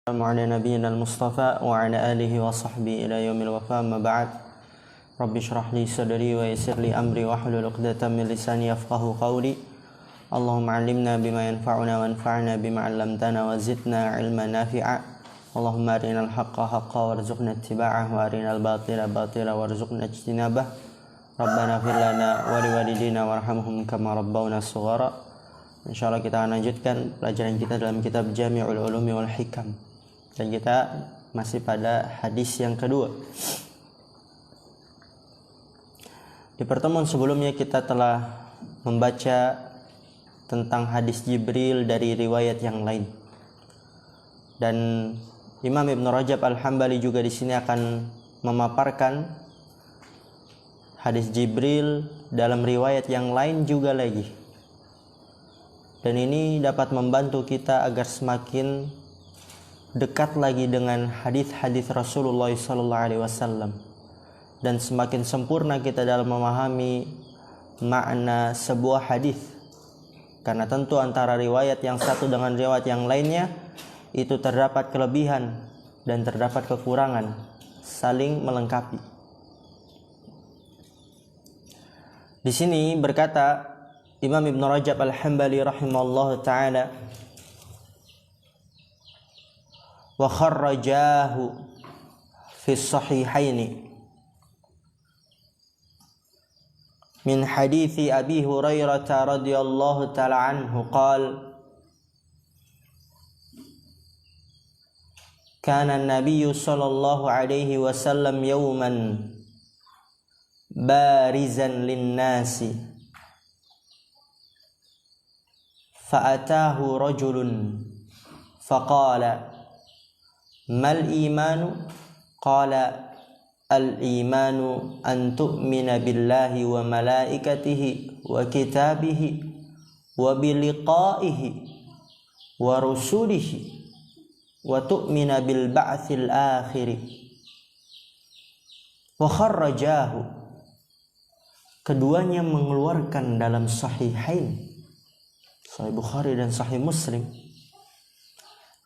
على نبينا المصطفى وعلى آله وصحبه إلى يوم الوفاء ما بعد رب اشرح لي صدري ويسر لي أمري واحلل عقدة من لساني يفقهوا قولي اللهم علمنا بما ينفعنا وانفعنا بما علمتنا وزدنا علما نافعا اللهم أرنا الحق حقا وارزقنا اتباعه وأرنا الباطل باطلا وارزقنا اجتنابه ربنا اغفر لنا ولوالدينا وارحمهم كما ربونا صغارا. Insyaallah kita akan lanjutkan pelajaran kita dalam kitab Jami'ul Ulumi wal Hikam. Dan kita masih pada hadis yang kedua. Di pertemuan sebelumnya kita telah membaca tentang hadis Jibril dari riwayat yang lain. Dan Imam Ibn Rajab Al-Hambali juga di sini akan memaparkan hadis Jibril dalam riwayat yang lain juga lagi. Dan ini dapat membantu kita agar semakin dekat lagi dengan hadis-hadis Rasulullah SAW dan semakin sempurna kita dalam memahami makna sebuah hadis. Karena tentu antara riwayat yang satu dengan riwayat yang lainnya itu terdapat kelebihan dan terdapat kekurangan, saling melengkapi. Di sini berkata Imam Ibn Rajab Al-Hambali rahimahullah ta'ala, wa kharrajahu fi sahihaini min hadithi Abi Hurairah radhiyallahu ta'ala anhu qala kana an-nabiy sallallahu alaihi wasallam yawman barizan lin-nasi fa'atahu rajulun faqala mal imanu qala al imanu an tu'mina billahi wa malaikatihi wa kitabihi wa biliqaihi wa rusulihi wa tu'mina bil ba'tsil akhir wa kharrajahu. Keduanya mengeluarkan dalam sahihain, Sahih Bukhari dan Sahih Muslim,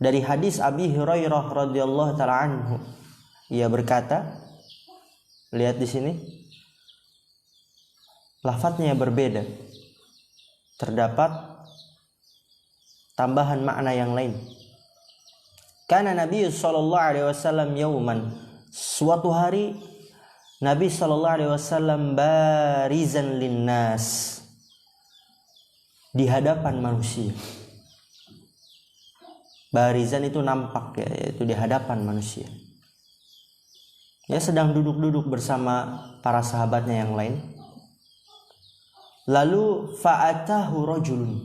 dari hadis Abi Hurairah radhiyallahu taala anhu. Ia berkata, lihat di sini, lafadznya berbeda. Terdapat tambahan makna yang lain. Kana Nabi sallallahu alaihi wasallam yauman, suatu hari Nabi sallallahu alaihi wasallam barizan linnas, di hadapan manusia. Barizan itu nampak, ya, yaitu di hadapan manusia. Dia sedang duduk-duduk bersama para sahabatnya yang lain. Lalu fa'atahu rajulun,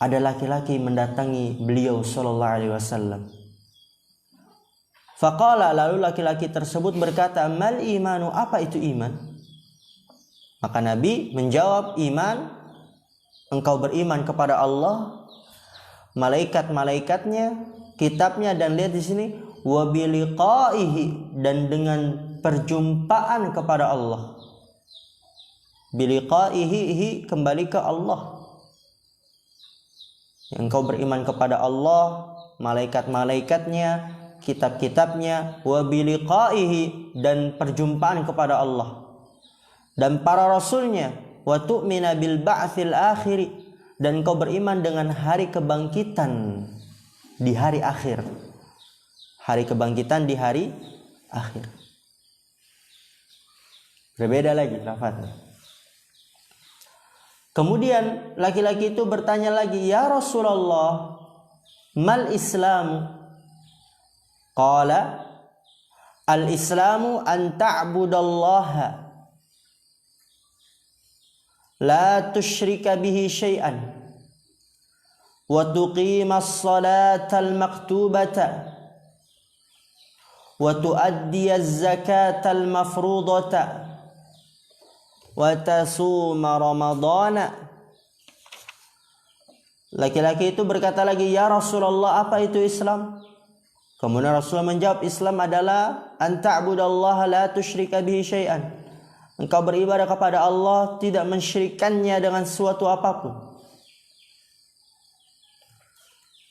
ada laki-laki mendatangi beliau sallallahu alaihi wasallam. Faqala, lalu laki-laki tersebut berkata, mal imanu, apa itu iman? Maka Nabi menjawab, iman, engkau beriman kepada Allah, malaikat-malaikatnya, kitabnya, dan lihat di sini wa biliqaihi, dan dengan perjumpaan kepada Allah. Biliqaihi, kembali ke Allah. Engkau beriman kepada Allah, malaikat-malaikatnya, kitab-kitabnya, wa biliqaihi, dan perjumpaan kepada Allah dan para rasulnya, wa tu'mina bil ba'tsil akhir, dan kau beriman dengan hari kebangkitan di hari akhir. Hari kebangkitan di hari akhir. Berbeda lagi lafaznya. Kemudian laki-laki itu bertanya lagi, ya Rasulullah, mal islamu? Qala al islamu an ta'budallaha la tusyrika bihi syai'an wa tuqimas salatal maktubata wa tuaddiyaz zakatal mafrudata wa tasuma ramadana. Laki-laki itu berkata lagi, ya Rasulullah, apa itu Islam? Kemudian Rasulullah menjawab, Islam adalah an ta'budallaha la tusyrika bihi syai'an, engkau beribadah kepada Allah, tidak mensyirikannya dengan suatu apapun.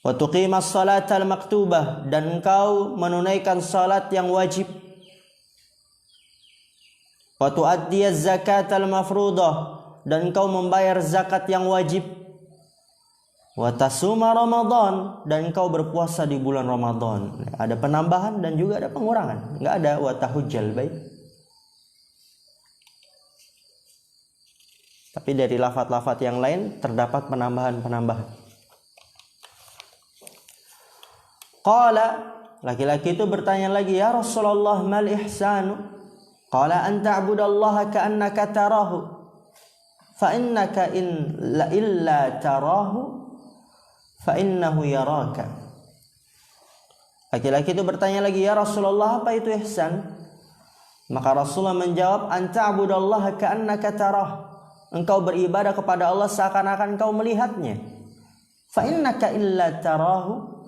Wa tuqimas salatal maktubah, dan engkau menunaikan salat yang wajib. Wa tu'addiyaz zakatal mafruḍah, dan engkau membayar zakat yang wajib. Wa tasuma Ramadan, dan engkau berpuasa di bulan Ramadan. Ada penambahan dan juga ada pengurangan. Enggak ada wa tahujjal bait. Tapi dari lafaz-lafaz yang lain terdapat penambahan-penambahan. Qala, laki-laki itu bertanya lagi, ya Rasulullah, mal ihsanu? Qala an ta'budallaha ka'annaka tarahu, fa innaka in la illa tarahu fa innahu yaraka. Laki-laki itu bertanya lagi, ya Rasulullah, apa itu ihsan? Maka Rasulullah menjawab, an ta'budallaha ka'annaka tarahu, engkau beribadah kepada Allah seakan-akan engkau melihatnya. Fa innaka illa tarahu,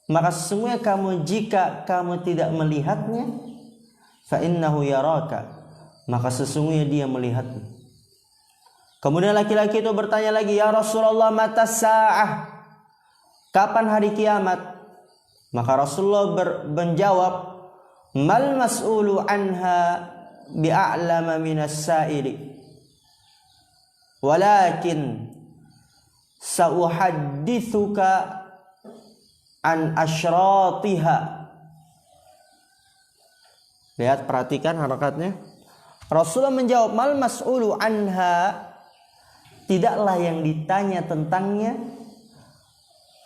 maka sesungguhnya kamu, jika kamu tidak melihatnya, fa innahu yaraka, maka sesungguhnya dia melihatmu. Kemudian laki-laki itu bertanya lagi, ya Rasulullah, mata sa'ah, kapan hari kiamat? Maka Rasulullah menjawab, mal mas'ulu anha bi'a'lama minas sa'ili, walakin sa'uhaddithuka an asyratiha. Lihat, perhatikan harakatnya. Rasulullah menjawab, mal mas'ulu anha, tidaklah yang ditanya tentangnya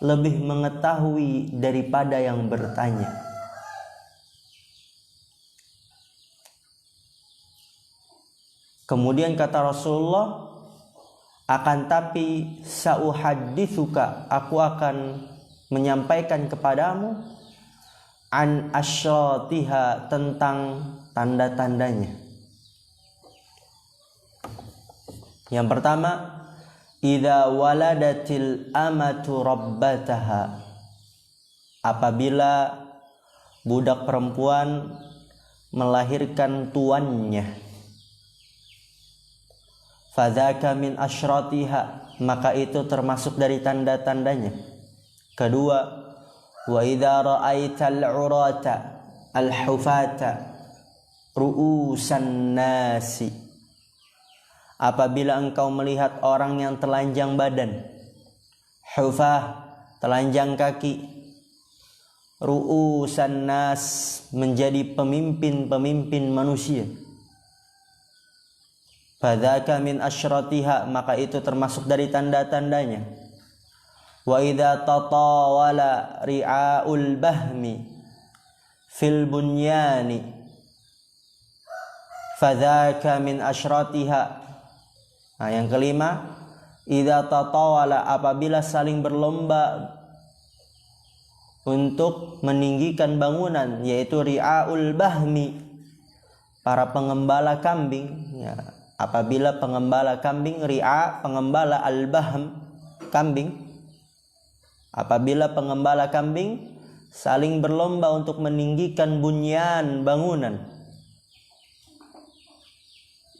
lebih mengetahui daripada yang bertanya. Kemudian kata Rasulullah, akan tapi sa'uhaddithuka, aku akan menyampaikan kepadamu an asyratiha, tentang tanda-tandanya. Yang pertama, idza waladatil amatu rabbataha, apabila budak perempuan melahirkan tuannya. Fadzaka min asyratiha, maka itu termasuk dari tanda-tandanya. Kedua, wa idza ra'aital 'urata al-hufata ru'usan nasi, apabila engkau melihat orang yang telanjang badan, hufah, telanjang kaki, ru'usan nas, menjadi pemimpin-pemimpin manusia. Fadzaka min asyratiha, maka itu termasuk dari tanda-tandanya. Wa idza tatawala ri'aul bahmi fil bunyani fadzaka min asyratiha. Nah, yang kelima, idza tatawala, apabila saling berlomba untuk meninggikan bangunan, yaitu ri'aul bahmi, para pengembala kambing, ya. Apabila pengembala kambing, ri'a, pengembala, al-bahm, kambing. Apabila pengembala kambing saling berlomba untuk meninggikan bunyan, bangunan,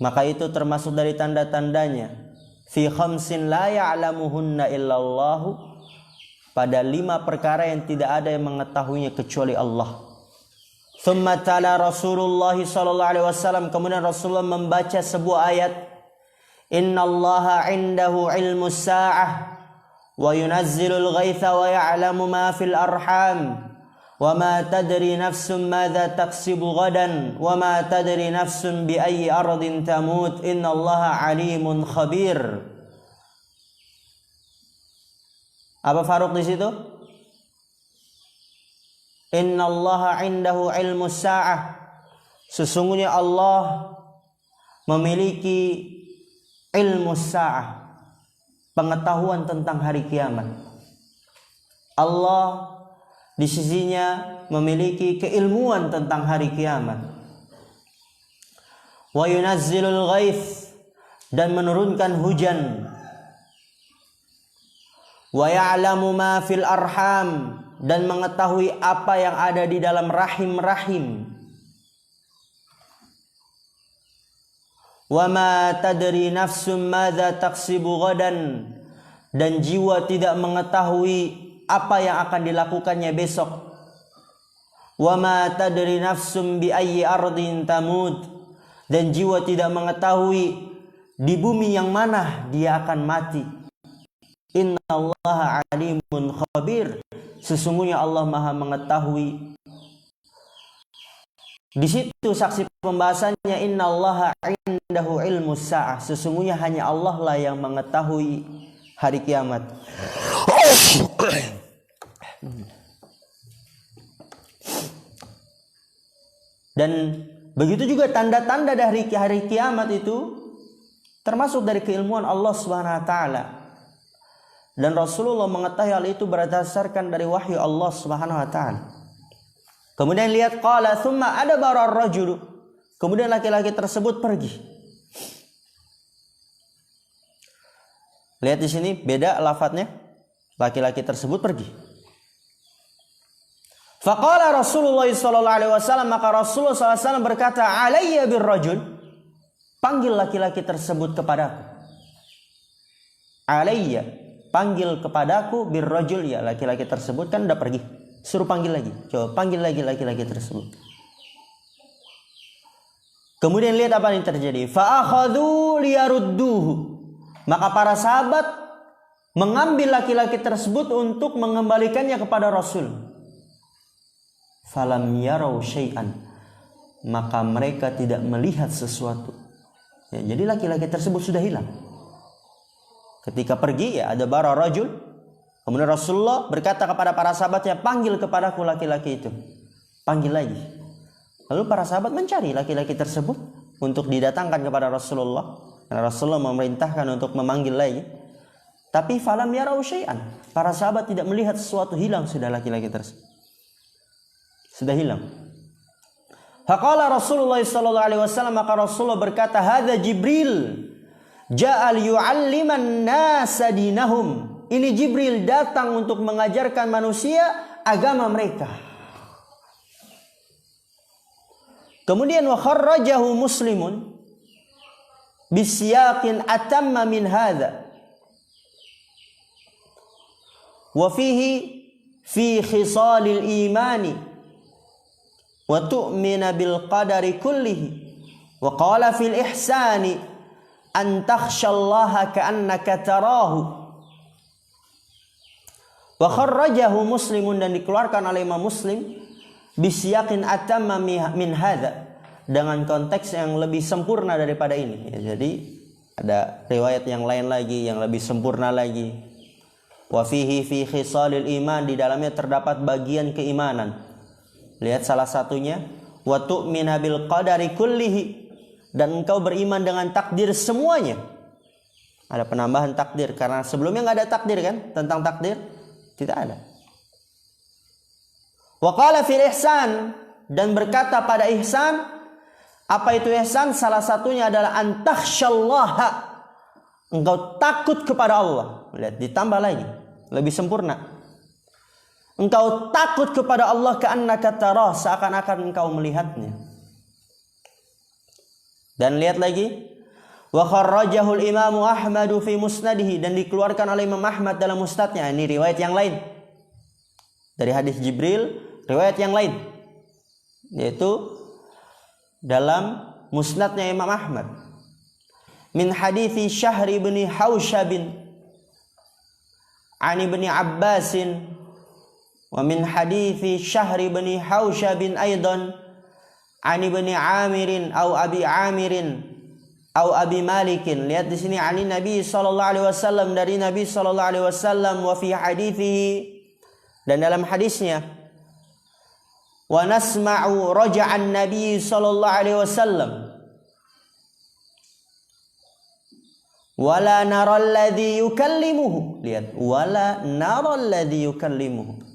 maka itu termasuk dari tanda-tandanya. Fi khamsin la ya'lamuhunna illallahu, pada 5 perkara yang tidak ada yang mengetahuinya kecuali Allah. Thumma tala Rasulullah sallallahu alaihi wasallam, kemudian Rasulullah membaca sebuah ayat, innallaha indahu ilmus sa'ah wa yunazzilul ghaitha wa ya'lamu ma fil arham wa ma tadri nafsun madza taksibu ghadan wa ma tadri nafsun bi ayyi ardin tamut innallaha alimun khabir. Apa Faruq di situ? Innallaha indahu ilmus sa'ah, sesungguhnya Allah memiliki ilmu sa'ah, pengetahuan tentang hari kiamat. Allah di sisinya memiliki keilmuan tentang hari kiamat. Wa yunazzilul ghaith, dan menurunkan hujan. Wa ya'lamu ma fil arham, dan mengetahui apa yang ada di dalam rahim-rahim. Wa ma tadri nafsum madza taksibu ghadan, dan jiwa tidak mengetahui apa yang akan dilakukannya besok. Wa ma tadri nafsum bi ayyi ardin tamut, dan jiwa tidak mengetahui di bumi yang mana dia akan mati. Innallaha alimun khabir, sesungguhnya Allah Maha mengetahui. Di situ saksi pembahasannya, innallaha indahu ilmus sa'ah, sesungguhnya hanya Allah lah yang mengetahui hari kiamat. Dan begitu juga tanda-tanda dari hari kiamat itu termasuk dari keilmuan Allah Subhanahu wa taala. Dan Rasulullah mengetahui hal itu berdasarkan dari wahyu Allah Subhanahu wa taala. Kemudian lihat, qala thumma adbara ar-rajul, kemudian laki-laki tersebut pergi. Lihat di sini beda lafadznya, laki-laki tersebut pergi. Faqala Rasulullah sallallahu alaihi wasallam, maka Rasulullah sallallahu alaihi wasallam berkata, alayya birrajul, panggil laki-laki tersebut kepadaku. Alayya, panggil kepadaku, birrajul, ya laki-laki tersebut kan udah pergi, suruh panggil lagi. Coba panggil lagi laki-laki tersebut. Kemudian lihat apa yang terjadi. Fa akhadhu liyarudduhu, maka para sahabat mengambil laki-laki tersebut untuk mengembalikannya kepada Rasul. Falam yarau syai'an, maka mereka tidak melihat sesuatu. Ya, jadi laki-laki tersebut sudah hilang. Ketika pergi, ya ada bara rajul. Kemudian Rasulullah berkata kepada para sahabatnya, panggil kepadaku laki-laki itu. Panggil lagi. Lalu para sahabat mencari laki-laki tersebut untuk didatangkan kepada Rasulullah. Dan Rasulullah memerintahkan untuk memanggil lagi. Tapi falam yarau syai'an, para sahabat tidak melihat sesuatu, hilang sudah laki-laki tersebut. Sudah hilang. Faqala Rasulullah sallallahu alaihi wasallam, maka Rasulullah berkata, hadza Jibril ja'al yu'alliman nasa dinahum. Ini Jibril datang untuk mengajarkan manusia agama mereka. Kemudian wa kharrajahu Muslimun bisyaqin atamma min hadza. Wa fihi fi khisalil imani wa tu'mina bil qadari kullihi wa qala fil ihsani an takhshallaha ka'annaka tarahu. Wa kharrajahu Muslimun, dan dikeluarkan oleh Imam Muslim bisyaqin atamma min hadza, dengan konteks yang lebih sempurna daripada ini. Ya, jadi ada riwayat yang lain lagi yang lebih sempurna lagi. Wa fihi fi khisalil iman, di dalamnya terdapat bagian keimanan. Lihat salah satunya, wa tu'mina bil qadari kullihi, dan engkau beriman dengan takdir semuanya. Ada penambahan takdir, karena sebelumnya nggak ada takdir kan, tentang takdir tidak ada. Wa qala fil ihsan, dan berkata pada ihsan. Apa itu ihsan? Salah satunya adalah antakhsyallaha, engkau takut kepada Allah. Lihat, ditambah lagi, lebih sempurna. Engkau takut kepada Allah ka'annaka tarah, seakan-akan engkau melihatnya. Dan lihat lagi, wa kharrajahu al-Imam Ahmad fi musnadihi, dan dikeluarkan oleh Imam Ahmad dalam musnadnya. Ini riwayat yang lain dari hadis Jibril, riwayat yang lain, yaitu dalam musnadnya Imam Ahmad. Min hadithi Syahr bin Haushab an Ibni Abbasin, wa min hadithi Syahr bin Haushab aidan an Ibni Amirin au Abi Amirin au Abi Malikin. Lihat di sini, ani Nabi sallallahu alaihi wasallam, dari Nabi sallallahu alaihi wasallam. Wa fi hadithihi, dan dalam hadisnya, wa nasma'u raja'an Nabi sallallahu alaihi wasallam wala nara alladhi yukallimuhu. Lihat, wala nara alladhi yukallimuhu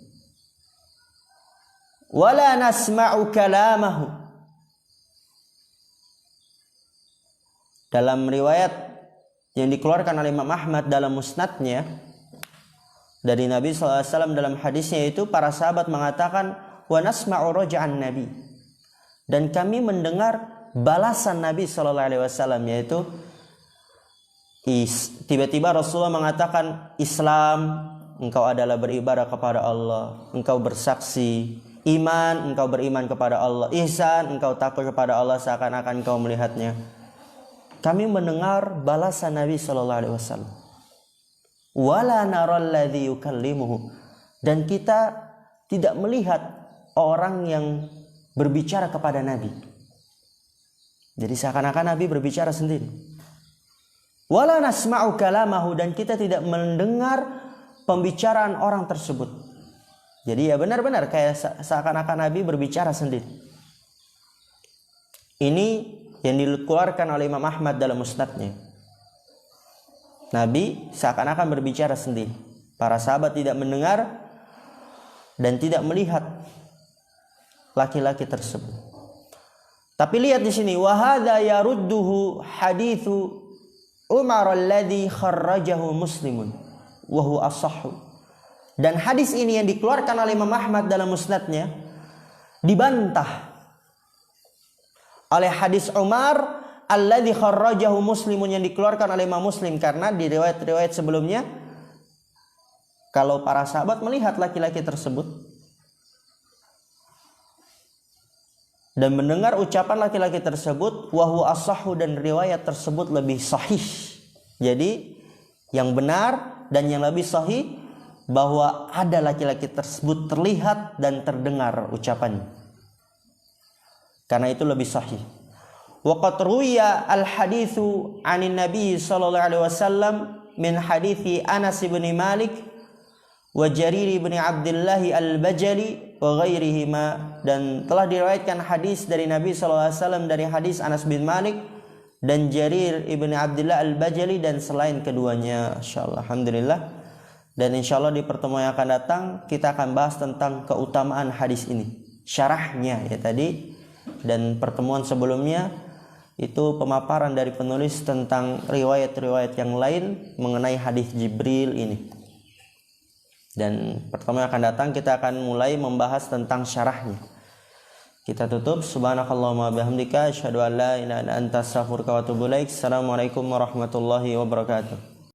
wala nasma'u kalamahu. Dalam riwayat yang dikeluarkan oleh Imam Ahmad dalam musnadnya dari Nabi SAW, dalam hadisnya itu para sahabat mengatakan, wa nasma'u raja'an Nabi, dan kami mendengar balasan Nabi SAW, yaitu tiba-tiba Rasulullah mengatakan Islam, engkau adalah beribadah kepada Allah, engkau bersaksi. Iman, engkau beriman kepada Allah. Ihsan, engkau takut kepada Allah seakan-akan engkau melihatnya. Kami mendengar balasan Nabi SAW. Wala naral ladzi yukallimuhu. Dan kita tidak melihat orang yang berbicara kepada Nabi. Jadi seakan-akan Nabi berbicara sendiri. Wala nasma'u kalamahu, dan kita tidak mendengar pembicaraan orang tersebut. Jadi ya benar-benar kayak seakan-akan Nabi berbicara sendiri. Ini yang dikeluarkan oleh Imam Ahmad dalam musnadnya. Nabi seakan-akan berbicara sendiri. Para sahabat tidak mendengar dan tidak melihat laki-laki tersebut. Tapi lihat di sini, wa hadza yarudduhu haditsu Umar alladhi kharrajahu Muslimun wa huwa as-sahhu. Dan hadis ini yang dikeluarkan oleh Imam Ahmad dalam musnadnya dibantah oleh hadis Umar alladzi kharrajahu Muslimun yang dikeluarkan oleh Imam Muslim, karena di riwayat-riwayat sebelumnya kalau para sahabat melihat laki-laki tersebut dan mendengar ucapan laki-laki tersebut, wa huwa as-sahhu, dan riwayat tersebut lebih sahih. Jadi yang benar dan yang lebih sahih bahwa ada laki-laki tersebut terlihat dan terdengar ucapannya. Karena itu lebih sahih. Wa qad ruwiya al-haditsu 'anin Nabi sallallahu alaihi wasallam min hadithi Anas bin Malik wa Jarir bin Abdullah al-Bajali wa ghairihima, dan telah diriwayatkan hadis dari Nabi sallallahu alaihi wasallam dari hadis Anas bin Malik dan Jarir ibn Abdullah al-Bajali dan selain keduanya. Insyaallah, alhamdulillah. Dan insyaallah di pertemuan yang akan datang kita akan bahas tentang keutamaan hadis ini, syarahnya ya tadi, dan pertemuan sebelumnya itu pemaparan dari penulis tentang riwayat-riwayat yang lain mengenai hadis Jibril ini. Dan pertemuan yang akan datang kita akan mulai membahas tentang syarahnya. Kita tutup. Subhanakallahumma bihamdika asyhadu an la ilaha illa anta astaghfiruka wa atubu ilaik. Assalamualaikum warahmatullahi wabarakatuh.